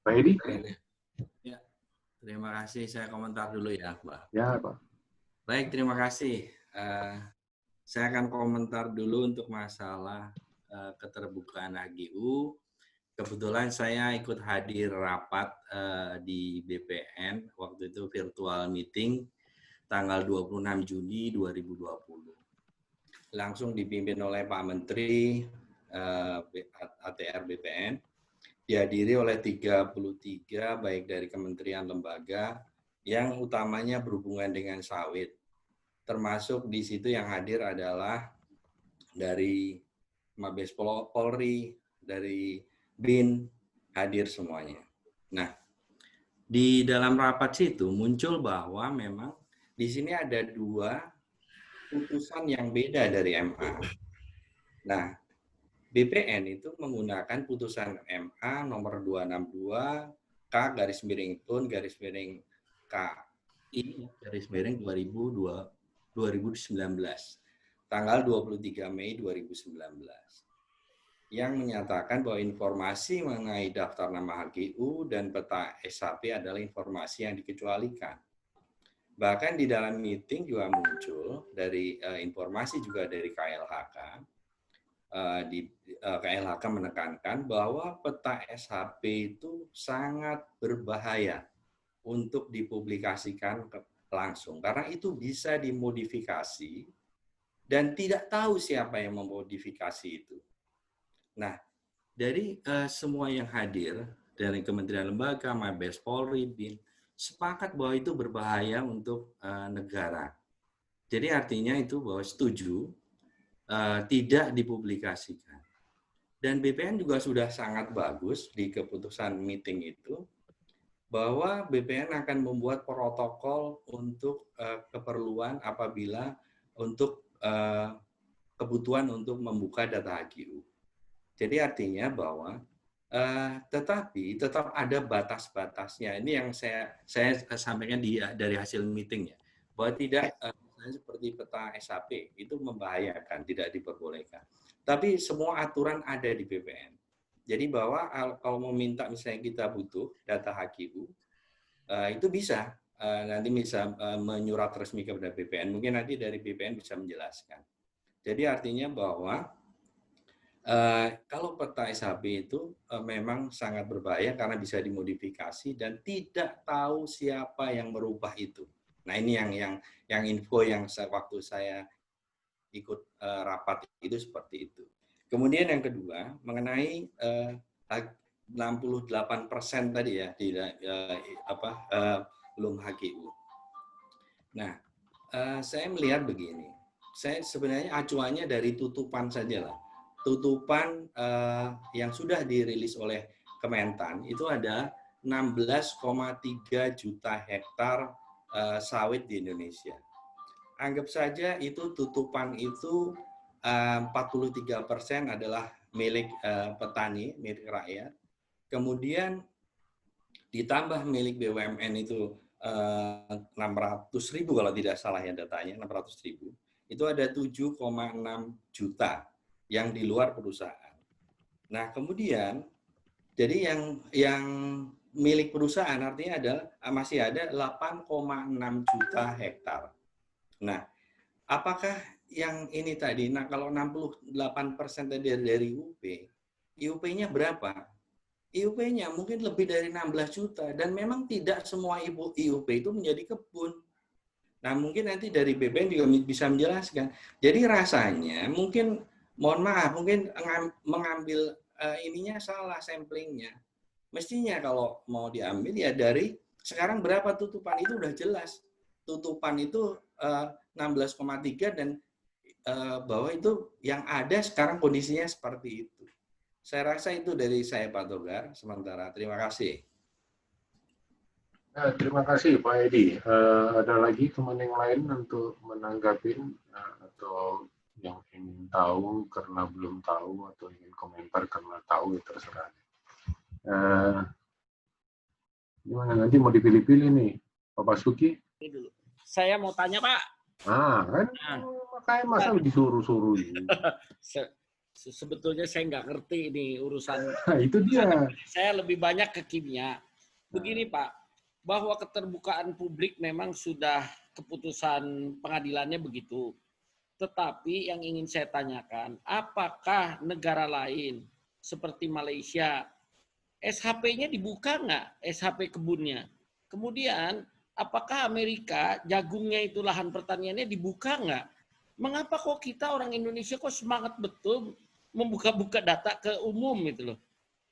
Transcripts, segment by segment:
Pak Edi? Ya, terima kasih. Saya komentar dulu ya, Pak. Ya, Pak. Baik, terima kasih. Saya akan komentar dulu untuk masalah keterbukaan HGU. Kebetulan saya ikut hadir rapat di BPN, waktu itu virtual meeting, tanggal 26 Juni 2020. Langsung dipimpin oleh Pak Menteri ATR BPN, dihadiri oleh 33 baik dari kementerian lembaga yang utamanya berhubungan dengan sawit. Termasuk di situ yang hadir adalah dari Mabes Polri, dari BIN, hadir semuanya. Nah, di dalam rapat situ muncul bahwa memang di sini ada dua putusan yang beda dari MA. Nah, BPN itu menggunakan putusan MA nomor 262 K garis miring TUN garis miring KI garis miring 2019 tanggal 23 Mei 2019 yang menyatakan bahwa informasi mengenai daftar nama HGU dan peta SHP adalah informasi yang dikecualikan. Bahkan di dalam meeting juga muncul dari informasi juga dari KLHK. KLHK menekankan bahwa peta SHP itu sangat berbahaya untuk dipublikasikan langsung karena itu bisa dimodifikasi dan tidak tahu siapa yang memodifikasi itu. Nah, dari semua yang hadir dari kementerian lembaga, Mabes Polri, BIN, sepakat bahwa itu berbahaya untuk negara. Jadi artinya itu bahwa setuju tidak dipublikasikan. Dan BPN juga sudah sangat bagus di keputusan meeting itu, bahwa BPN akan membuat protokol untuk keperluan apabila untuk kebutuhan untuk membuka data HGU. Jadi artinya bahwa tetapi tetap ada batas-batasnya. Ini yang saya sampaikan dari hasil meeting ya, bahwa tidak seperti peta SHP itu membahayakan, tidak diperbolehkan. Tapi semua aturan ada di BPN. Jadi bahwa kalau mau minta misalnya kita butuh data HGU, itu bisa nanti bisa menyurat resmi kepada BPN. Mungkin nanti dari BPN bisa menjelaskan. Jadi artinya bahwa kalau peta SHP itu memang sangat berbahaya karena bisa dimodifikasi dan tidak tahu siapa yang merubah itu. Nah ini yang info yang waktu saya ikut rapat itu seperti itu. Kemudian yang kedua mengenai 68% tadi ya di belum HGU. Nah saya melihat begini, saya sebenarnya acuannya dari tutupan saja lah. Tutupan yang sudah dirilis oleh Kementan itu ada 16,3 juta hektar sawit di Indonesia. Anggap saja itu tutupan itu 43% adalah milik petani, milik rakyat. Kemudian ditambah milik BUMN itu 600.000 kalau tidak salah ya datanya, 600.000. Itu ada 7,6 juta yang di luar perusahaan. Nah, kemudian jadi yang milik perusahaan artinya adalah masih ada 8,6 juta hektar. Nah, apakah yang ini tadi, nah kalau 68% tadi dari IUP-nya berapa? IUP-nya mungkin lebih dari 16 juta dan memang tidak semua IUP itu menjadi kebun. Nah, mungkin nanti dari BPN juga bisa menjelaskan. Jadi rasanya mungkin mohon maaf, mungkin mengambil ininya salah samplingnya. Mestinya kalau mau diambil ya dari sekarang berapa tutupan itu udah jelas. Tutupan itu 16,3 dan bahwa itu yang ada sekarang kondisinya seperti itu. Saya rasa itu dari saya Pak Togar. Sementara terima kasih. Terima kasih Pak Edi. Ada lagi teman yang lain untuk menanggapi atau yang ingin tahu karena belum tahu atau ingin komentar karena tahu, ya terserah. Gimana nanti mau dipilih-pilih nih, Pak Basuki? Saya mau tanya Pak. Kan makanya masa disuruh-suruh. Sebetulnya saya nggak ngerti ini urusan. Nah, itu dia. Saya lebih banyak ke kimia. Begini Pak, bahwa keterbukaan publik memang sudah keputusan pengadilannya begitu. Tetapi yang ingin saya tanyakan, apakah negara lain seperti Malaysia, SHP-nya dibuka nggak? SHP kebunnya. Kemudian, apakah Amerika, jagungnya itu lahan pertaniannya dibuka nggak? Mengapa kok kita orang Indonesia kok semangat betul membuka-buka data ke umum gitu loh.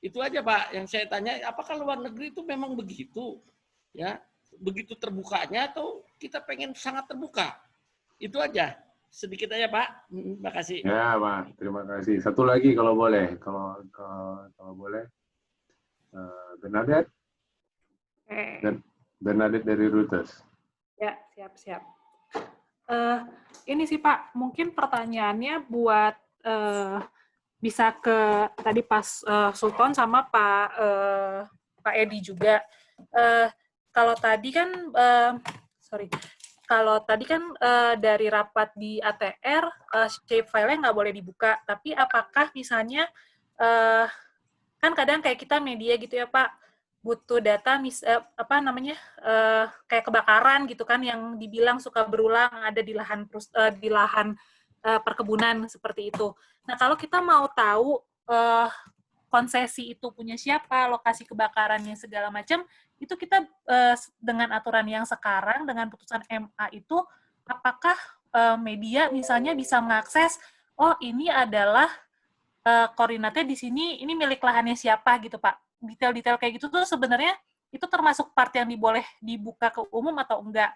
Itu aja Pak yang saya tanya, apakah luar negeri itu memang begitu? Ya, begitu terbukanya atau kita pengen sangat terbuka? Itu aja. Sedikit aja Pak. Terima kasih. Ya Pak, terima kasih. Satu lagi kalau boleh, kalau boleh, Bernadette, Bernadette dari Reuters. Ya, siap. Ini sih Pak, mungkin pertanyaannya buat bisa ke tadi Pak Sultan sama Pak Edi juga. Kalau tadi kan, dari rapat di ATR, shape file-nya nggak boleh dibuka. Tapi apakah misalnya, kan kadang kayak kita media gitu ya Pak, butuh data kayak kebakaran gitu kan yang dibilang suka berulang ada di lahan perkebunan seperti itu. Nah, kalau kita mau tahu konsesi itu punya siapa, lokasi kebakarannya segala macam, itu kita dengan aturan yang sekarang dengan putusan MA itu apakah media misalnya bisa mengakses ini adalah koordinatnya di sini, ini milik lahannya siapa gitu Pak. Detail-detail kayak gitu tuh sebenarnya itu termasuk part yang boleh dibuka ke umum atau enggak.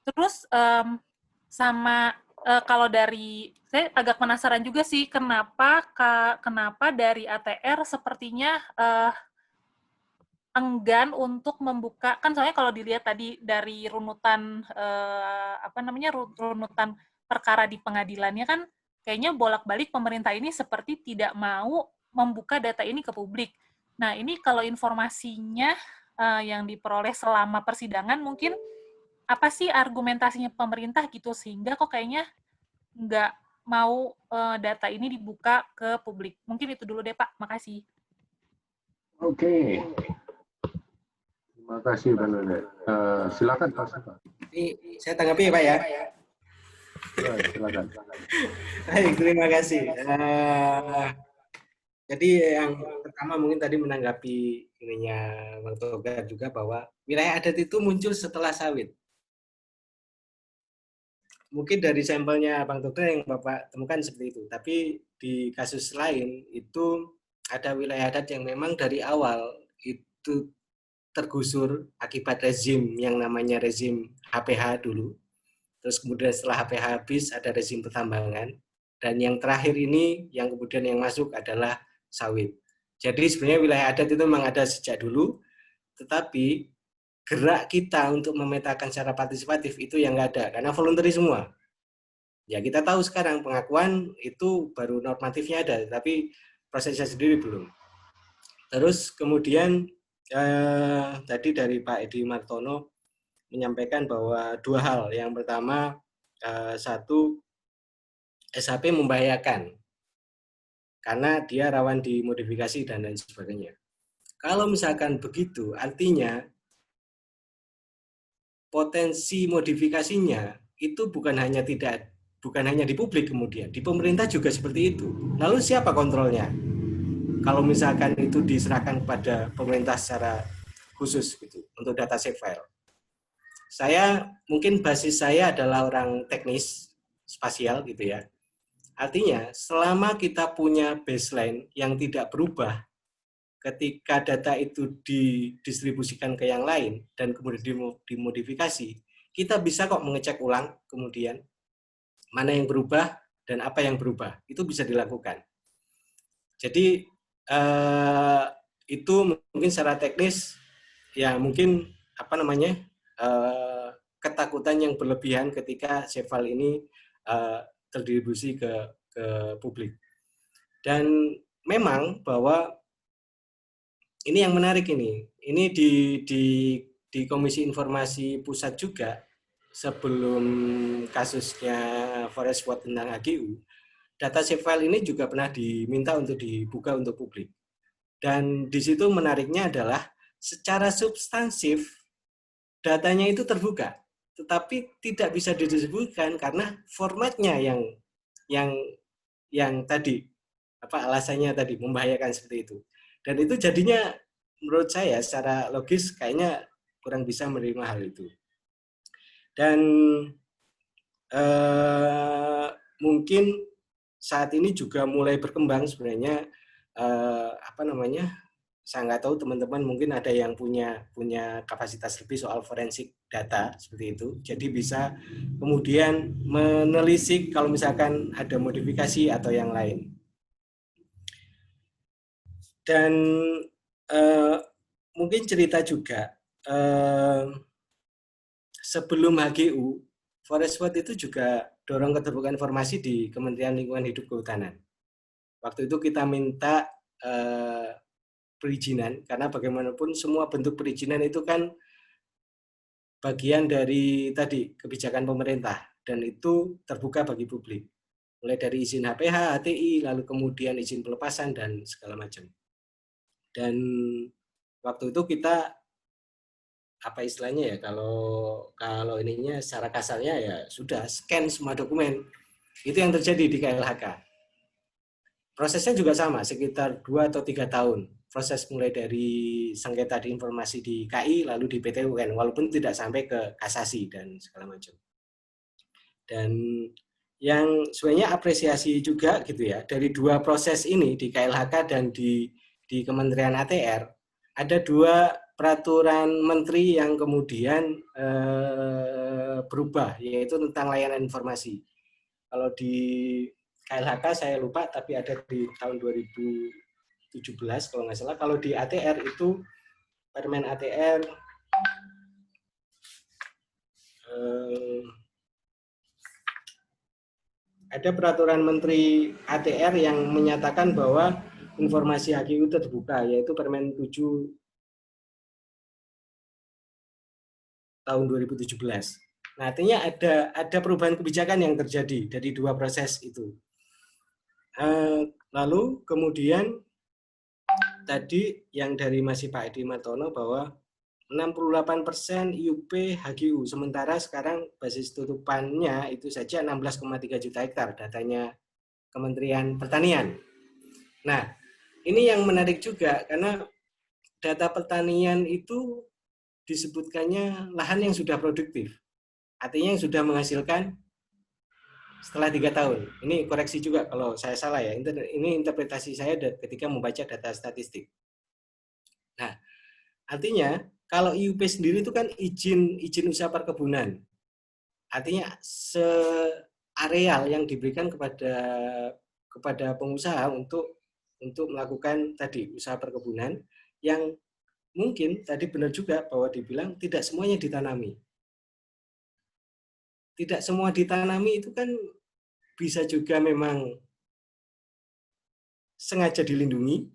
Terus kalau dari saya agak penasaran juga sih kenapa dari ATR sepertinya enggan untuk membuka, kan soalnya kalau dilihat tadi dari runutan runutan perkara di pengadilannya kan kayaknya bolak-balik pemerintah ini seperti tidak mau membuka data ini ke publik. Nah, ini kalau informasinya yang diperoleh selama persidangan, mungkin apa sih argumentasinya pemerintah gitu, sehingga kok kayaknya nggak mau data ini dibuka ke publik. Mungkin itu dulu deh, Pak. Makasih. Oke. Terima kasih, Bernadette. Silakan, Pak Sultan. Ini saya tanggapi ya, Pak ya. Silakan. Baik, terima kasih. Jadi yang pertama mungkin tadi menanggapi ininya Bang Togar juga bahwa wilayah adat itu muncul setelah sawit. Mungkin dari sampelnya Bang Togar yang Bapak temukan seperti itu. Tapi di kasus lain itu ada wilayah adat yang memang dari awal itu tergusur akibat rezim yang namanya rezim HPH dulu. Terus kemudian setelah HPH habis ada rezim pertambangan. Dan yang terakhir ini yang kemudian yang masuk adalah sawit. Jadi sebenarnya wilayah adat itu memang ada sejak dulu, tetapi gerak kita untuk memetakan secara partisipatif itu yang nggak ada, karena voluntary semua. Ya kita tahu sekarang pengakuan itu baru normatifnya ada, tapi prosesnya sendiri belum. Terus kemudian tadi dari Pak Edi Martono menyampaikan bahwa dua hal. Yang pertama, satu, SHP membahayakan karena dia rawan dimodifikasi dan lain sebagainya. Kalau misalkan begitu, artinya potensi modifikasinya itu bukan hanya di publik kemudian, di pemerintah juga seperti itu. Lalu siapa kontrolnya? Kalau misalkan itu diserahkan kepada pemerintah secara khusus gitu untuk data save file. Saya mungkin basis saya adalah orang teknis spasial gitu ya. Artinya, selama kita punya baseline yang tidak berubah, ketika data itu didistribusikan ke yang lain dan kemudian dimodifikasi, kita bisa kok mengecek ulang kemudian mana yang berubah dan apa yang berubah. Itu bisa dilakukan. Jadi, itu mungkin secara teknis, ya mungkin ketakutan yang berlebihan ketika save file ini terdistribusi ke publik. Dan memang bahwa ini yang menarik ini di Komisi Informasi Pusat juga sebelum kasusnya Forest Watch tentang HGU data save file ini juga pernah diminta untuk dibuka untuk publik. Dan di situ menariknya adalah secara substansif datanya itu terbuka, tetapi tidak bisa didistribusikan karena formatnya yang tadi alasannya tadi membahayakan seperti itu. Dan itu jadinya menurut saya secara logis kayaknya kurang bisa menerima hal itu. Dan mungkin saat ini juga mulai berkembang sebenarnya saya nggak tahu teman-teman mungkin ada yang punya kapasitas lebih soal forensik data seperti itu, jadi bisa kemudian menelisik kalau misalkan ada modifikasi atau yang lain. Dan mungkin cerita juga sebelum HGU, Forest Watch itu juga dorong keterbukaan informasi di Kementerian Lingkungan Hidup Kehutanan. Waktu itu kita minta perizinan, karena bagaimanapun semua bentuk perizinan itu kan bagian dari tadi kebijakan pemerintah, dan itu terbuka bagi publik. Mulai dari izin HPH, HTI, lalu kemudian izin pelepasan, dan segala macam. Dan waktu itu kita apa istilahnya ya, kalau ininya secara kasarnya ya sudah scan semua dokumen. Itu yang terjadi di KLHK. Prosesnya juga sama, sekitar 2 atau 3 tahun. Proses mulai dari sengketa di informasi di KI, lalu di PT UN, walaupun tidak sampai ke kasasi dan segala macam. Dan yang sebenarnya apresiasi juga gitu ya, dari 2 proses ini di KLHK dan di Kementerian ATR, ada 2 peraturan menteri yang kemudian berubah, yaitu tentang layanan informasi. Kalau di KLHK saya lupa, tapi ada di tahun 2017 kalau nggak salah. Kalau di ATR itu Permen ATR ada peraturan menteri ATR yang menyatakan bahwa informasi HGU terbuka, yaitu Permen 7 tahun 2017. Nah, artinya ada perubahan kebijakan yang terjadi dari 2 proses itu. Lalu kemudian tadi yang dari masih Pak Edi Martono bahwa 68% IUP HGU, sementara sekarang basis tutupannya itu saja 16,3 juta hektar, datanya Kementerian Pertanian. Nah, ini yang menarik juga karena data pertanian itu disebutkannya lahan yang sudah produktif. Artinya yang sudah menghasilkan setelah 3 tahun. Ini koreksi juga kalau saya salah ya. Ini interpretasi saya ketika membaca data statistik. Nah, artinya kalau IUP sendiri itu kan izin usaha perkebunan. Artinya seareal yang diberikan kepada pengusaha untuk melakukan tadi usaha perkebunan yang mungkin tadi benar juga bahwa dibilang tidak semuanya ditanami. Tidak semua ditanami itu kan bisa juga memang sengaja dilindungi,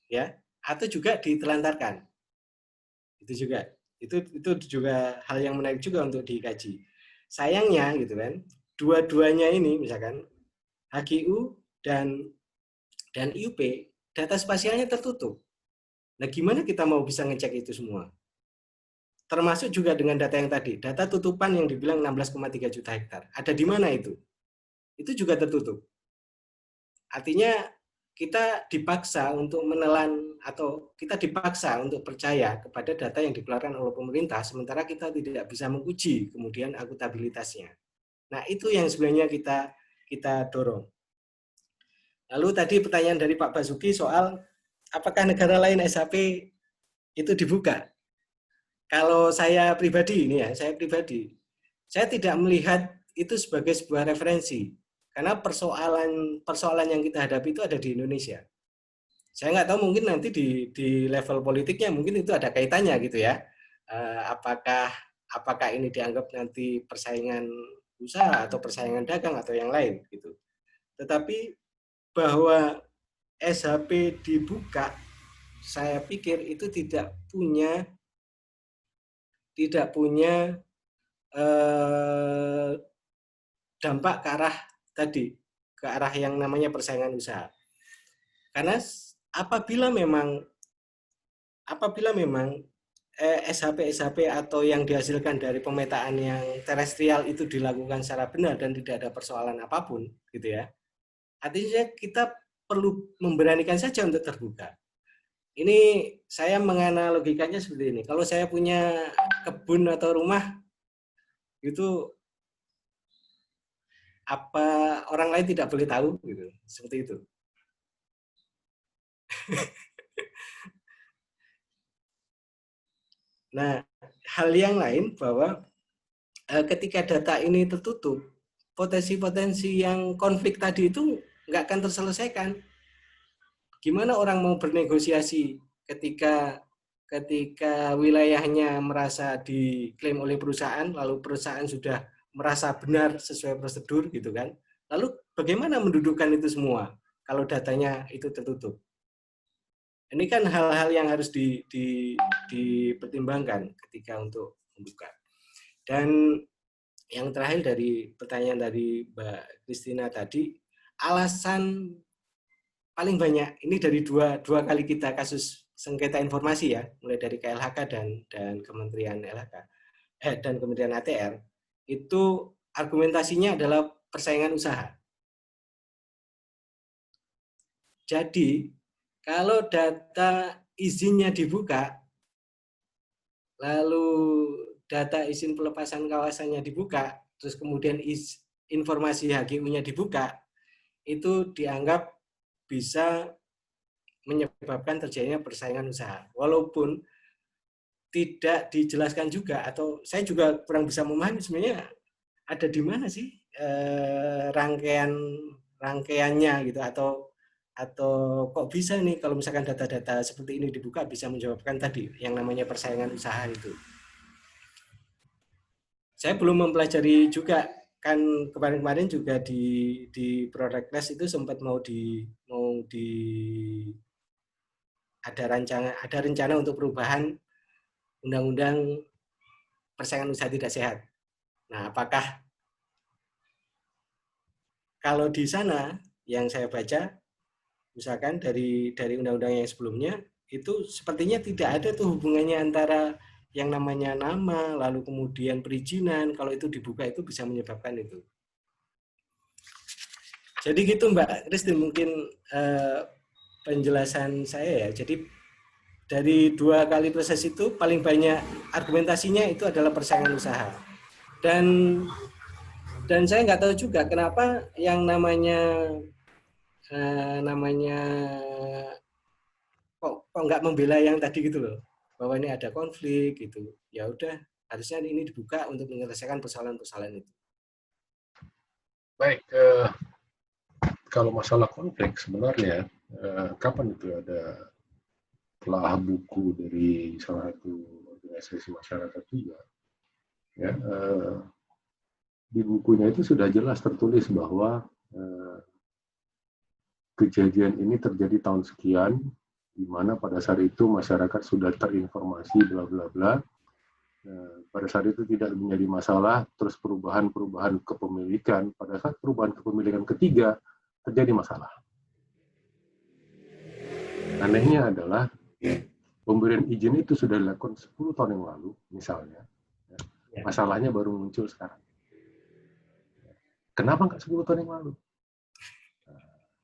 ya, atau juga ditelantarkan. Itu juga hal yang menarik juga untuk dikaji. Sayangnya gitu kan, dua-duanya ini misalkan HGU dan IUP data spasialnya tertutup. Nah, gimana kita mau bisa ngecek itu semua? Termasuk juga dengan data yang tadi, data tutupan yang dibilang 16,3 juta hektar. Ada di mana itu? Itu juga tertutup. Artinya kita dipaksa untuk menelan atau kita dipaksa untuk percaya kepada data yang dikeluarkan oleh pemerintah, sementara kita tidak bisa menguji kemudian akuntabilitasnya. Nah, itu yang sebenarnya kita dorong. Lalu tadi pertanyaan dari Pak Basuki soal apakah negara lain SHP itu dibuka? Kalau saya pribadi saya tidak melihat itu sebagai sebuah referensi, karena persoalan yang kita hadapi itu ada di Indonesia. Saya nggak tahu, mungkin nanti di level politiknya mungkin itu ada kaitannya gitu ya. Apakah ini dianggap nanti persaingan usaha atau persaingan dagang atau yang lain gitu. Tetapi bahwa SHP dibuka, saya pikir itu tidak punya dampak ke arah tadi ke arah yang namanya persaingan usaha. Karena apabila memang SHP atau yang dihasilkan dari pemetaan yang terestrial itu dilakukan secara benar dan tidak ada persoalan apapun, gitu ya. Artinya kita perlu memberanikan saja untuk terbuka. Ini saya menganalogikannya seperti ini. Kalau saya punya kebun atau rumah, itu apa orang lain tidak boleh tahu, gitu, seperti itu. Nah, hal yang lain bahwa ketika data ini tertutup, potensi-potensi yang konflik tadi itu nggak akan terselesaikan. Gimana orang mau bernegosiasi ketika wilayahnya merasa diklaim oleh perusahaan, lalu perusahaan sudah merasa benar sesuai prosedur, gitu kan? Lalu bagaimana mendudukkan itu semua kalau datanya itu tertutup? Ini kan hal-hal yang harus dipertimbangkan ketika untuk membuka. Dan yang terakhir dari pertanyaan dari Mbak Christina tadi, alasan paling banyak ini dari dua kali kita kasus sengketa informasi ya, mulai dari KLHK dan Kementerian LHK dan Kementerian ATR, itu argumentasinya adalah persaingan usaha. Jadi kalau data izinnya dibuka, lalu data izin pelepasan kawasannya dibuka, terus kemudian informasi HGU-nya dibuka, itu dianggap bisa menyebabkan terjadinya persaingan usaha. Walaupun tidak dijelaskan juga, atau saya juga kurang bisa memahami sebenarnya ada di mana sih rangkaiannya gitu, atau kok bisa nih kalau misalkan data-data seperti ini dibuka bisa menyebabkan tadi yang namanya persaingan usaha itu. Saya belum mempelajari juga, kan kemarin-kemarin juga di Proreknas itu sempat ada rencana untuk perubahan undang-undang persaingan usaha tidak sehat. Nah, apakah kalau di sana yang saya baca, misalkan dari undang-undang yang sebelumnya, itu sepertinya tidak ada tuh hubungannya antara yang namanya nama, lalu kemudian perizinan, kalau itu dibuka itu bisa menyebabkan itu. Jadi gitu Mbak Christine, mungkin penjelasan saya ya. Jadi dari 2 kali proses itu paling banyak argumentasinya itu adalah persaingan usaha. Dan saya nggak tahu juga kenapa yang namanya kok nggak membela yang tadi gitu loh, bahwa ini ada konflik gitu. Ya udah, harusnya ini dibuka untuk menyelesaikan persoalan-persoalan itu. Baik, kalau masalah konflik sebenarnya kapan itu ada telah buku dari salah satu organisasi masyarakat juga, ya, di bukunya itu sudah jelas tertulis bahwa kejadian ini terjadi tahun sekian, di mana pada saat itu masyarakat sudah terinformasi bla bla bla. Pada saat itu tidak menjadi masalah, terus perubahan kepemilikan, pada saat perubahan kepemilikan ketiga terjadi masalah. Anehnya adalah pemberian izin itu sudah dilakukan 10 tahun yang lalu, misalnya. Masalahnya baru muncul sekarang. Kenapa nggak 10 tahun yang lalu?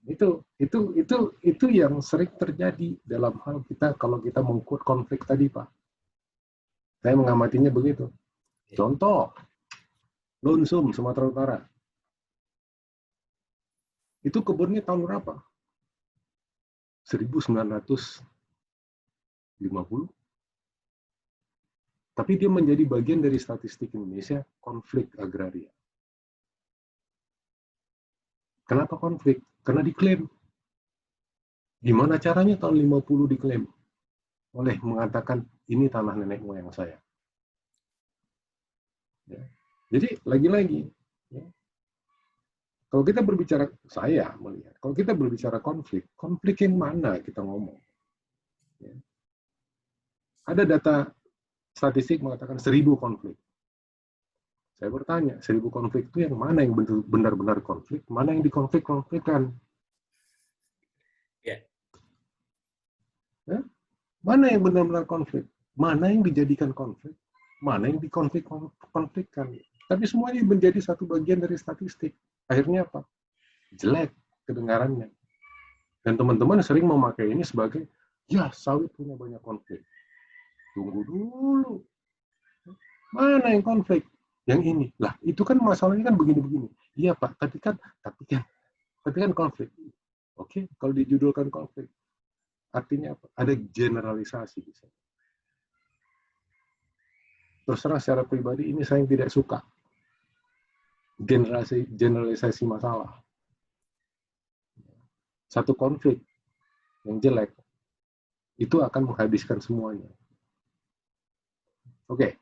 Itu yang sering terjadi dalam hal kita kalau kita mengukur konflik tadi, Pak. Saya mengamatinya begitu. Contoh, Lonsum, Sumatera Utara. Itu kebunnya tahun berapa? 1950. Tapi dia menjadi bagian dari statistik Indonesia konflik agraria. Kenapa konflik? Karena diklaim. Gimana caranya tahun 50 diklaim? Oleh mengatakan ini tanah nenek moyang saya. Ya. Jadi lagi-lagi, ya, kalau kita berbicara, saya melihat, kalau kita berbicara konflik yang mana kita ngomong? Ya. Ada data statistik mengatakan 1000 konflik. Saya bertanya, 1000 konflik itu yang mana yang benar-benar konflik, mana yang dikonflik-konflikkan? Ya. Mana yang benar-benar konflik? Mana yang dijadikan konflik? Mana yang dikonflik-konflikkan? Tapi semuanya menjadi satu bagian dari statistik. Akhirnya apa? Jelek kedengarannya. Dan teman-teman sering memakai ini sebagai, ya sawit punya banyak konflik. Tunggu dulu. Mana yang konflik? Yang ini. Lah, itu kan masalahnya kan begini-begini. Iya, Pak, tapi kan konflik. Oke, kalau dijudulkan konflik, artinya apa? Ada generalisasi di sana. Terus terang secara pribadi ini saya tidak suka. Generalisasi masalah. Satu konflik yang jelek, itu akan menghabiskan semuanya. Oke.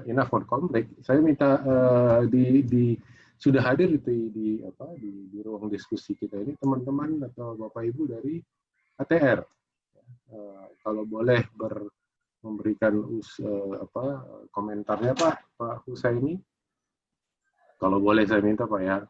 Enough for conflict. Saya minta sudah hadir di ruang diskusi kita ini teman-teman atau Bapak Ibu dari ATR. Kalau boleh memberikan komentarnya Pak Husaini. Kalau boleh saya minta Pak ya.